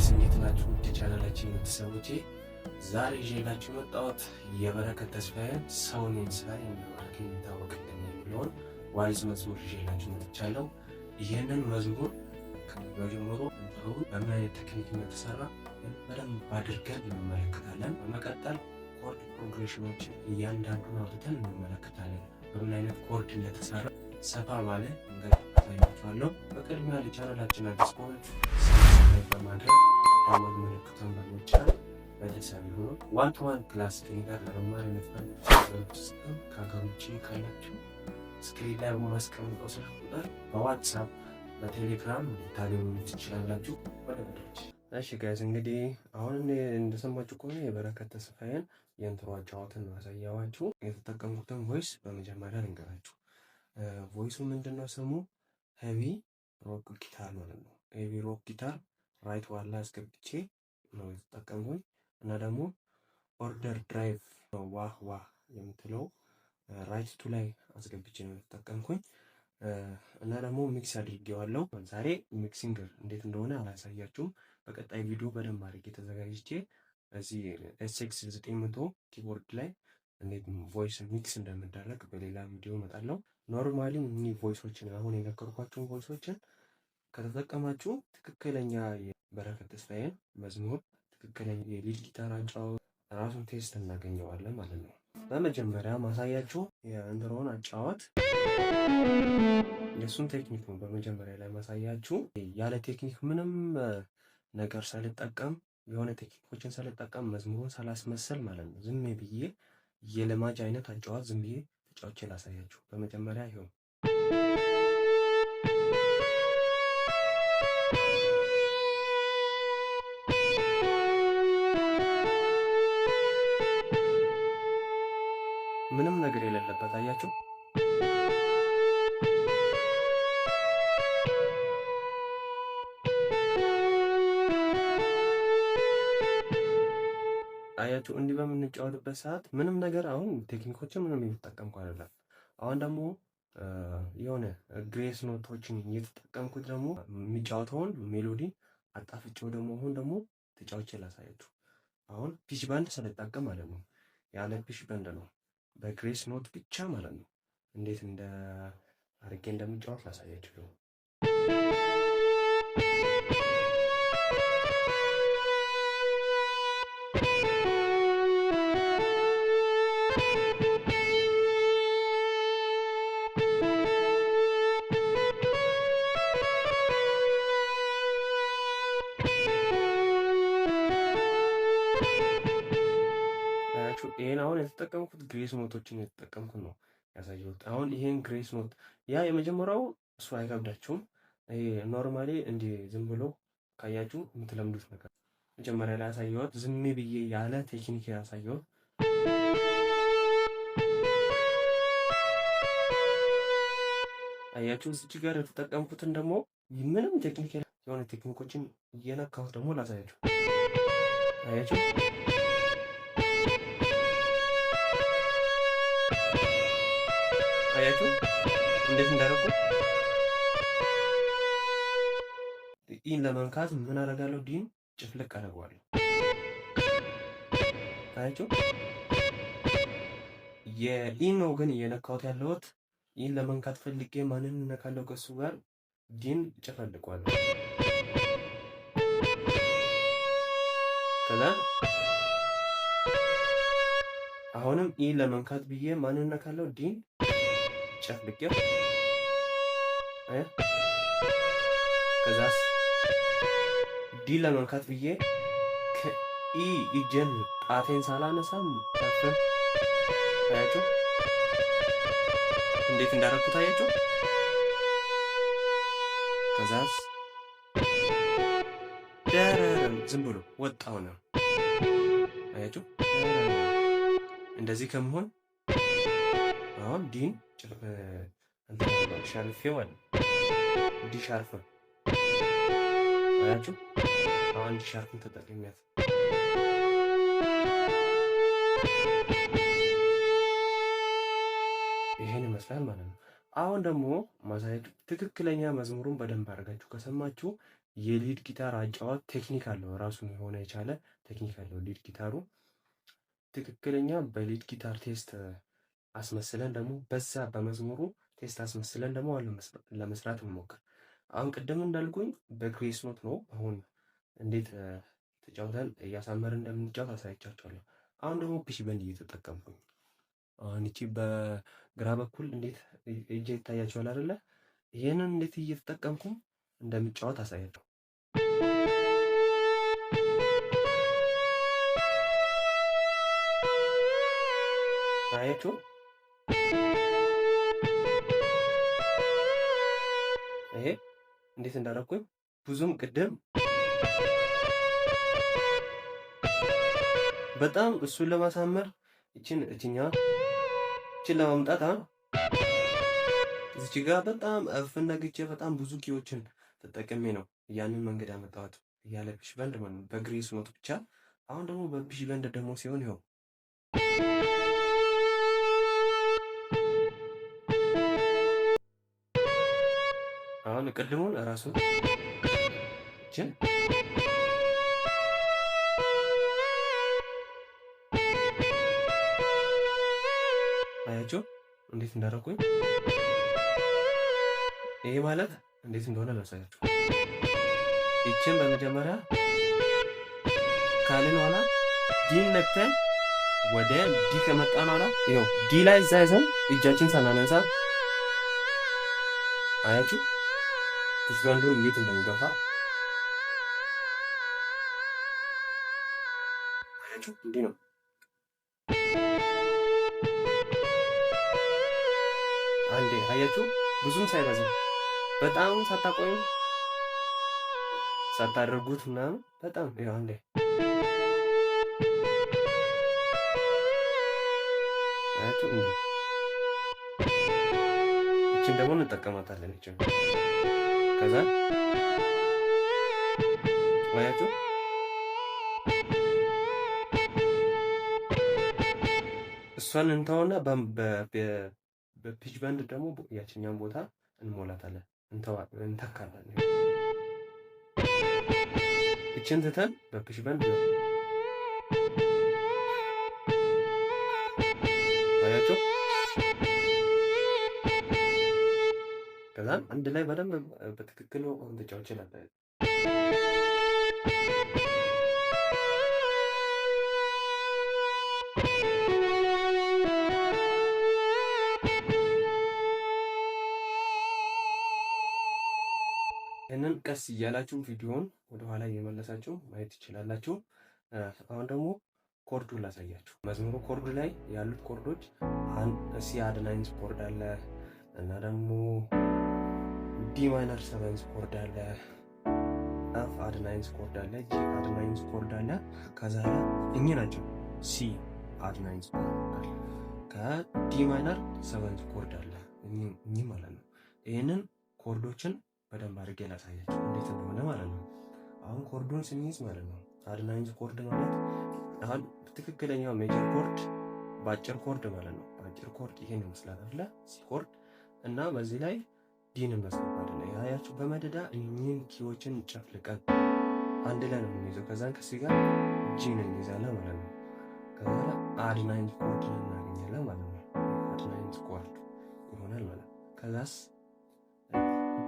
ጋይስ እንዴት ናችሁ? ውድ ቻናላችን ቤተሰቦቼ ዛሬ ይዤላችሁ የመጣሁት የበረከት ተስፋዬን ሰውን ሳይ እንደማርክ የሚታወቅልን የሚለውን ዋይዝ መዝሙር ይዤላችሁ መጥቻለሁ። ይህንን መዝሙር ከመጀመሩ በምን አይነት ቴክኒክ እንደተሰራ በደንብ አድርገን እንመለከታለን። በመቀጠል ኮርድ ፕሮግሬሽኖችን እያንዳንዱን አውጥተን እንመለከታለን። በምን አይነት ኮርድ እንደተሰራ ሰፋ ባለ መንገድ አሳያችኋለሁ። በቅድሚያ ለቻናላችን አዲስ ከሆናችሁ ሰብስክራይብ በማድረግ ዳውንሎድ ምልክቱን በመጫን ቤተሰብ ይሁኑ። ዋን ቱ ዋን ክላስ ከእኔ ጋር ለመማር የምትፈልጉ ከሀገር ውጭ ካላችሁ ስክሪን ላይ በማስቀምጠው ስልክ ቁጥር በዋትሳፕ በቴሌግራም ልታገኙ ትችላላችሁ። ወደ ቪዲዮች። እሺ ጋይስ እንግዲህ አሁን እንደሰማችሁ ከሆነ የበረከት ተስፋዬን የኢንትሮ አጫዋትን ማሳያዋችሁ። የተጠቀምኩትን ቮይስ በመጀመሪያ ልንገራችሁ። ቮይሱ ምንድነው? ስሙ ሄቪ ሮክ ጊታር ማለት ነው። ሄቪ ሮክ ጊታር ራይት ዋላ አስገብቼ ነው የተጠቀምኩኝ እና ደግሞ ኦርደር ድራይቭ ዋህ ዋህ የምትለው ራይት ቱ ላይ አስገብቼ ነው የተጠቀምኩኝ እና ደግሞ ሚክስ አድርጌዋለሁ። ዛሬ ሚክሲንግ እንዴት እንደሆነ አላሳያችሁም። በቀጣይ ቪዲዮ በደንብ አድርጌ ተዘጋጅቼ እዚህ ኤስኤክስ 900 ኪቦርድ ላይ እንዴት ቮይስ ሚክስ እንደምደረግ በሌላ ቪዲዮ እመጣለሁ። ኖርማሊ እኒህ ቮይሶችን አሁን የነገርኳችሁን ቮይሶችን ከተጠቀማችሁ ትክክለኛ የበረከት ተስፋዬን መዝሙር ትክክለኛ የሊድ ጊታር አጫዋወት ራሱን ቴስት እናገኘዋለን ማለት ነው። በመጀመሪያ ማሳያችሁ የኢንትሮውን አጫዋት የእሱን ቴክኒክ ነው። በመጀመሪያ ላይ ማሳያችሁ ያለ ቴክኒክ ምንም ነገር ሳልጠቀም የሆነ ቴክኒኮችን ሳልጠቀም መዝሙሩን ሳላስመሰል ማለት ነው። ዝም ብዬ የለማጅ አይነት አጫዋት ዝም ብዬ ተጫውቼ ላሳያችሁ። በመጀመሪያ ይኸው ምንም ነገር የሌለበት አያችሁ። አያችሁ እንዲህ በምንጫወትበት ሰዓት ምንም ነገር አሁን ቴክኒኮችን ምንም እየተጠቀምኩ አይደለም። አሁን ደግሞ የሆነ ግሬስ ኖቶችን እየተጠቀምኩት ደግሞ የሚጫወተውን ሜሎዲ አጣፍጬው ደግሞ አሁን ደግሞ ተጫውቼ ላሳያችሁ። አሁን ፒች ባንድ ስለጠቀም ማለት ነው። ያለ ፒች ባንድ ነው በግሬስ ኖት ብቻ ማለት ነው። እንዴት እንደ አርጌ እንደምጫወት ላሳያችሁ። ይሄን አሁን የተጠቀምኩት ግሬስ ኖቶችን የተጠቀምኩት ነው ያሳየሁት። አሁን ይሄን ግሬስ ኖት ያ የመጀመሪያው እሱ አይከብዳችሁም። ይሄ ኖርማሊ እንዲህ ዝም ብሎ ካያችሁ የምትለምዱት ነገር መጀመሪያ ላይ ያሳየሁት ዝም ብዬ ያለ ቴክኒክ ያሳየሁት። አያችሁ እዚህ ጋር የተጠቀምኩትን ደግሞ ምንም ቴክኒክ የሆነ ቴክኒኮችን እየነካሁት ደግሞ ላሳያችሁ። አያችሁ አያችሁ እንዴት እንዳደረኩ። ኢን ለመንካት ምን አደርጋለሁ? ዲን ጭፍልቅ አደርገዋለሁ። አያችሁ የኢን ነው ግን እየነካሁት ያለሁት። ኢን ለመንካት ፈልጌ ማንን እነካለሁ? ከሱ ጋር ዲን ጭፈልቀዋለሁ። ከዛ አሁንም ኢን ለመንካት ብዬ ማንን እነካለሁ? ዲን ጨፍልቄው ከዛስ ዲ ለመንካት ብዬ ከኢ እጄን ጣቴን ሳላነሳም ታፈን። አያችሁ እንዴት እንዳደረኩት አያችሁ። ከዛስ ደረረም ዝም ብሎ ወጣው ነው አያችሁ። እንደዚህ ከመሆን አሁን ዲን ሻርፌው አለ ዲ ሻርፍ አያችሁ። አሁን ዲ ሻርፍን ተጠቅሜያት ይሄን ይመስላል ማለት ነው። አሁን ደግሞ ማሳየት ትክክለኛ መዝሙሩን በደንብ አድርጋችሁ ከሰማችሁ የሊድ ጊታር አጫዋት ቴክኒክ አለው፣ ራሱን የሆነ የቻለ ቴክኒክ አለው ሊድ ጊታሩ። ትክክለኛ በሊድ ጊታር ቴስት አስመስለን ደግሞ በዛ በመዝሙሩ ቴስት አስመስለን ደግሞ ለመስራት እንሞክር። አሁን ቅድም እንዳልኩኝ በግሬስ ኖት ነው። አሁን እንዴት ተጫውተን እያሳመርን እንደምንጫወት አሳይቻችኋለሁ። አሁን ደግሞ ፒች በንድ እየተጠቀምኩኝ አሁን እቺ በግራ በኩል እንዴት እጄ ይታያችኋል አይደለ? ይሄንን እንዴት እየተጠቀምኩ እንደምጫወት አሳያችሁ። አያችሁ ይሄ እንዴት እንዳደረኩኝ ብዙም ቅድም በጣም እሱን ለማሳመር እቺኛ ለማምጣት እዚች ጋር በጣም አፈናግጬ በጣም ብዙ ኪዎችን ተጠቅሜ ነው ያንን መንገድ ያመጣሁት ያለ ፒች በንድ ማለት ነው፣ በግሬስ ኖት ብቻ። አሁን ደግሞ በፒች በንድ ደግሞ ሲሆን ይኸው አሁን ቅድሙን እራሱ እችን አያችሁ እንዴት እንዳደረኩኝ። ይሄ ማለት እንዴት እንደሆነ ላሳያችሁ። ይችን በመጀመሪያ ካልን ኋላ ዲን ነክተን ወደ ዲ ከመጣን ኋላ ይኸው ዲ ላይ እዛ ይዘን እጃችን ሳናነሳ አያችሁ ፒች በንዱ እንዴት እንደሚገፋ አያችሁ። እንዲህ ነው። አንዴ አያችሁ ብዙም ሳይበዛ በጣም ሳታቆዩ ሳታደርጉት ምናምን በጣም ይኸው አንዴ አያችሁ። እንዴ እቺን ደግሞ እንጠቀማታለን። እቺን ከዛ አያችሁ እሷን እንተውና በፒች በንድ ደግሞ ያችኛውን ቦታ እንሞላታለን፣ እንተካለን። እችን ትተን በፒች በንድ አያችሁ። ከዛም አንድ ላይ በደንብ በትክክል እንተጫው ይችላል። ይህንን ቀስ እያላችሁ ቪዲዮውን ወደኋላ እየመለሳችሁ ማየት ትችላላችሁ። አሁን ደግሞ ኮርዱን ላሳያችሁ። መዝሙሩ ኮርድ ላይ ያሉት ኮርዶች ሲ አድ ናይንዝ ኮርድ አለ እና ደግሞ ዲ ማይነር ሰቨንዝ ኮርድ አለ፣ ኤፍ አድ ናይንዝ ኮርድ አለ፣ ጂ አድ ናይንዝ ኮርድ አለ። ከዛ እኚህ ናቸው ሲ አድ ናይንዝ ኮርድ አለ፣ ከዲ ማይነር ሰቨንዝ ኮርድ አለ። እኚህ ማለት ነው። ይህንን ኮርዶችን በደንብ አድርጌ ላሳያችሁ እንዴት እንደሆነ ማለት ነው። አሁን ኮርዱን ስንይዝ ማለት ነው አድ ናይንዝ ኮርድ ማለት አሁን ትክክለኛው ሜጀር ኮርድ በአጭር ኮርድ ማለት ነው። በአጭር ኮርድ ይሄን ይመስላል አይደለ? ሲ ኮርድ እና በዚህ ላይ ዲን እናስገባለን። ያያችሁ በመደዳ እኚህን ኪዎችን ጨፍልቀን አንድ ላይ ነው የምንይዘው። ከዛን ከሲ ጋር ጂን እንይዛለን ማለት ነው። ከዛ አድ ናይንዝ ኮርድ እናገኛለን ማለት ነው። አድ ናይንዝ ኮርድ ይሆናል ማለት ነው። ከዛስ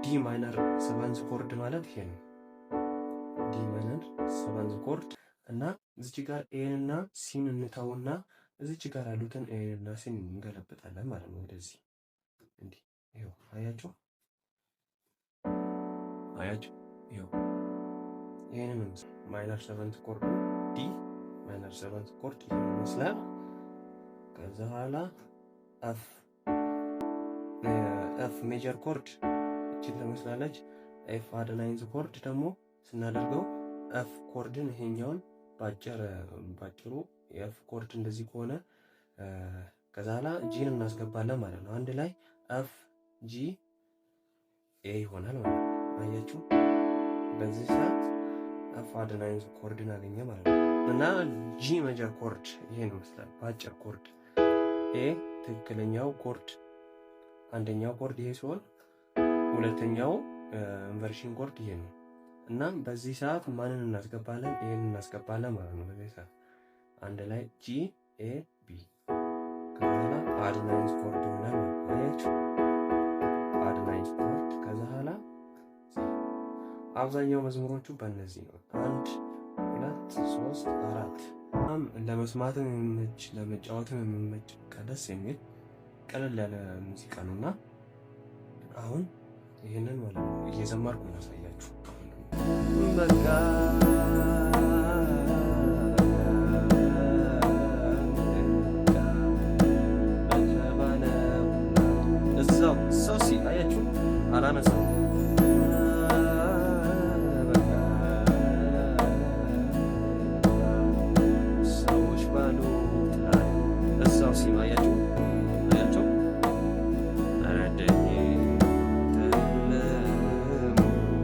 ዲ ማይነር ሰቨንዝ ኮርድ ማለት ይሄ ነው። ዲ ማይነር ሰቨንዝ ኮርድ እና እዚች ጋር ኤን እና ሲን እንተውና እዚች ጋር ያሉትን ኤን እና ሲን እንገለብጣለን ማለት ነው። ወደዚህ እንዲህ ይኸው አያችሁ ይኸው ይሄንን ማይነር ሰቨንዝ ኮርድ ዲ ማይነር ሰቨንዝ ኮርድ ይመስላል። ከዛ በኋላ ኤፍ ሜጀር ኮርድ እቺን ትመስላለች። ኤፍ አድ ናይንዝ ኮርድ ደግሞ ስናደርገው ኤፍ ኮርድን ይሄኛውን ባጭሩ ኤፍ ኮርድ እንደዚህ ከሆነ ከዛ ኋላ ጂን እናስገባለን ማለት ነው። አንድ ላይ ኤፍ ጂ ኤ ይሆናል ማለት ነው። አያችሁ በዚህ ሰዓት ኤፍ አድ ናይንዝ ኮርድን አገኘ ማለት ነው። እና ጂ ሜጀር ኮርድ ይሄን ይመስላል ባጭር ኮርድ። ኤ ትክክለኛው ኮርድ አንደኛው ኮርድ ይሄ ሲሆን ሁለተኛው ኢንቨርሽን ኮርድ ይሄ ነው። እናም በዚህ ሰዓት ማንን እናስገባለን? ይሄን እናስገባለን ማለት ነው። በዚህ ሰዓት አንድ ላይ ጂ ኤ ቢ ከዛ አድ ናይንዝ ኮርድ ይሆናል ማለት ነው። አድ ናይንዝ ኮርድ ከዛ ኋላ አብዛኛው መዝሙሮቹ በእነዚህ ነው። 1 2 3 4 ለመስማትም የሚመች ለመጫወትም የሚመች ደስ የሚል ቀለል ያለ ሙዚቃ ነውና አሁን ይሄንን ማለት ነው እየዘመርኩ እናሳያችሁ። በቃ እዛው ሶሲ አያችሁ አላነሳው ሰዎች ባሉ እዛው ሲማያችሁ አያችሁ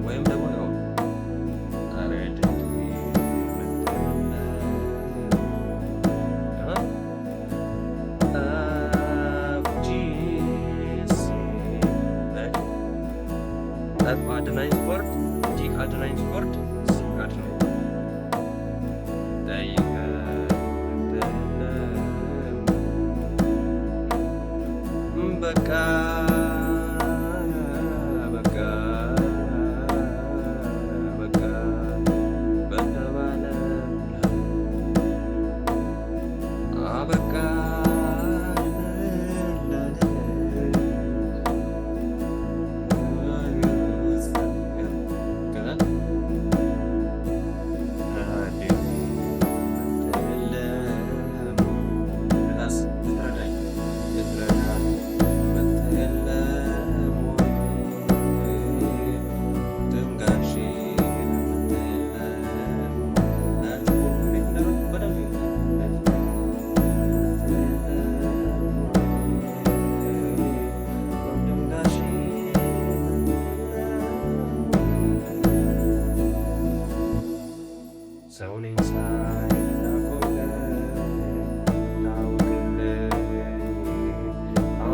ወይም ደግሞ አድ ናይንዝ ኮርድ ጂ አድ ናይንዝ ኮርድ ሲ አድ ናይንዝ በቃ በቃ በቃ በተባለ አበቃ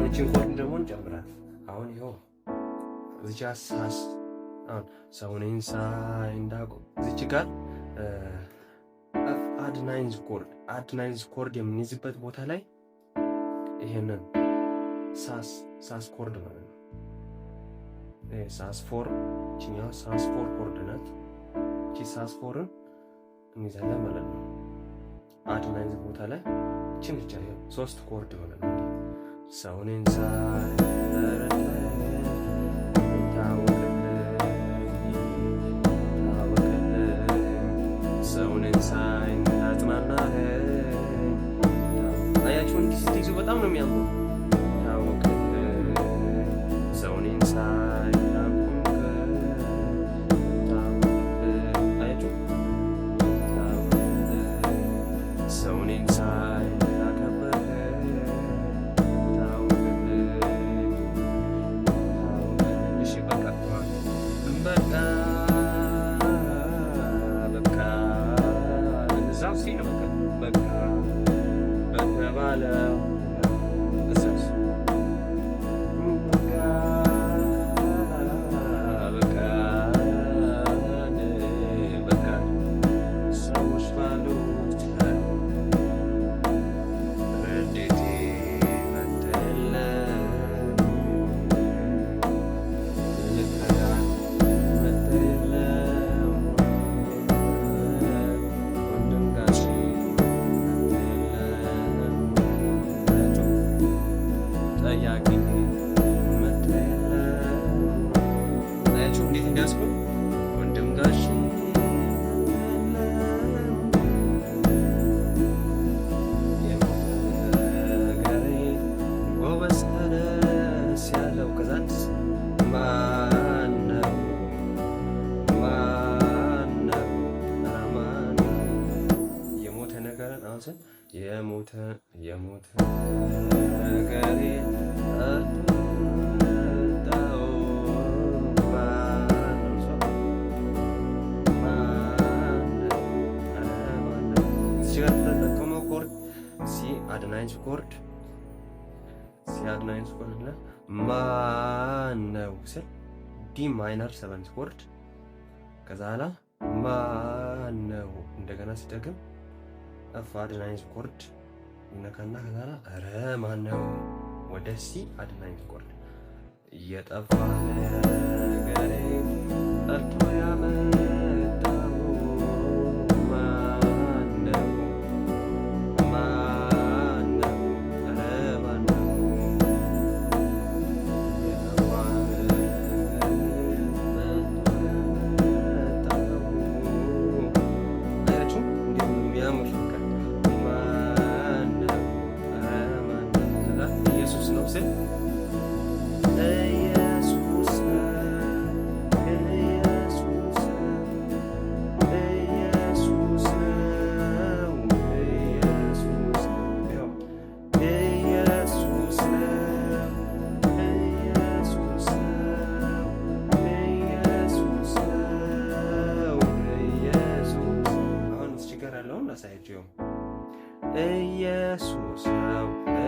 ይህችን ኮርድ ደግሞ እንጨምራለን። አሁን ይኸው እዚህ ሳስ አሁን ሰውኔን ሳይ እንዳቆ እዚች ጋር አድ ናይንዝ ኮርድ የምንይዝበት ቦታ ላይ ይሄንን ሳስ ኮርድ ማለት ነው። ሳስ ፎር ቺኛው ሳስ ፎር ኮርድ ናት። እቺ ሳስ ፎርን እንይዛለን ማለት ነው። አድ ናይንዝ ቦታ ላይ እቺን ብቻ ይሄ 3 ኮርድ ማለት ነው። ሰውኔን ሳይ ሰውኔን ሳይ ታጽናናህ አያችሁ እንዲህ ስትይዙ በጣም ነው የሚያምሩ። ሰውኔን ሳይ አያችሁ ሰውኔን ሳይ የሞተ ነገሬ አድ ናይንዝ ኮርድ ማነው ስል ዲ ማይነር 7 ኮርድ ከዛ ኋላ ማነው እንደገና ሲደግም ኤፍ አድ ናይንዝ ኮርድ ይነካና ከዛ ኋላ ኧረ ማነው ወደ ሲ አድ ናይንዝ ኮርድ እየጠፋ ነገሬ ጠርቶ ያመጣው ማነው ማነው ኧረ ማነው እየጠፋ አያችሁ እንዴት ነው የሚያምር ፍቅር ማነው ኧረ ማነው ከዛ ኢየሱስ ነው ስል ኢየሱስ ነው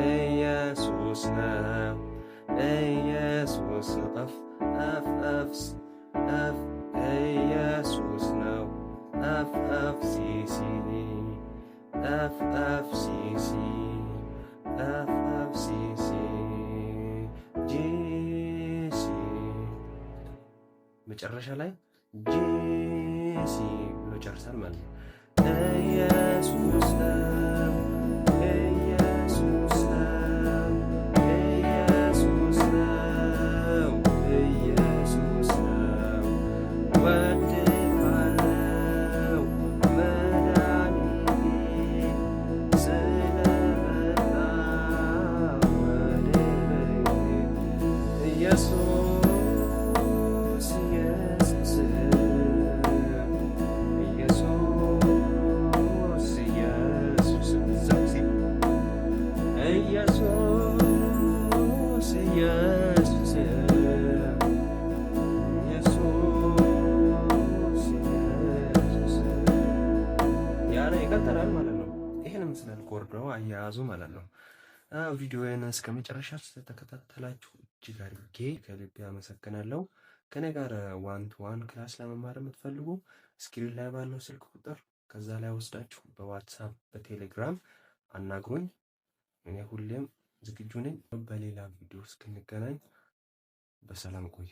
ኢየሱስ ነው ኢየሱስ ነው እፍ እፍ እፍ እፍ ኢየሱስ ነው እፍ እፍ ሲ ሲ እፍ እፍ ሲ ሲ እፍ እፍ ሲ ሲ ጂ ሲ መጨረሻ ላይ ጂ ሲ ብሎ ጨርሳል ማለት ነው። ኢየሱስ ነው ኢየሱስ ነው ኢየሱስ ነው ኢየሱስ ነው ወድሃለው መድኃኒቴ ስለመጣ ወደ ቤቴ ኢየሱስ ኢየሱስ ኢየሱስ ኢየሱስ ኢየሱስ ያለ ይቀጥላል ማለት ነው። ይሄን ምስላል ኮርዶ አያያዙ ማለት ነው። ቪዲዮውን እስከ መጨረሻ ስለተከታተላችሁ እጅግ አድርጌ ከልቤ አመሰግናለሁ። ከኔ ጋር ዋን ቱ ዋን ክላስ ለመማር የምትፈልጉ ስክሪን ላይ ባለው ስልክ ቁጥር ከዛ ላይ ወስዳችሁ በዋትሳፕ በቴሌግራም አናግሩኝ። እኔ ሁሌም ዝግጁ ነኝ። በሌላ ቪዲዮ እስክንገናኝ በሰላም ቆዩ።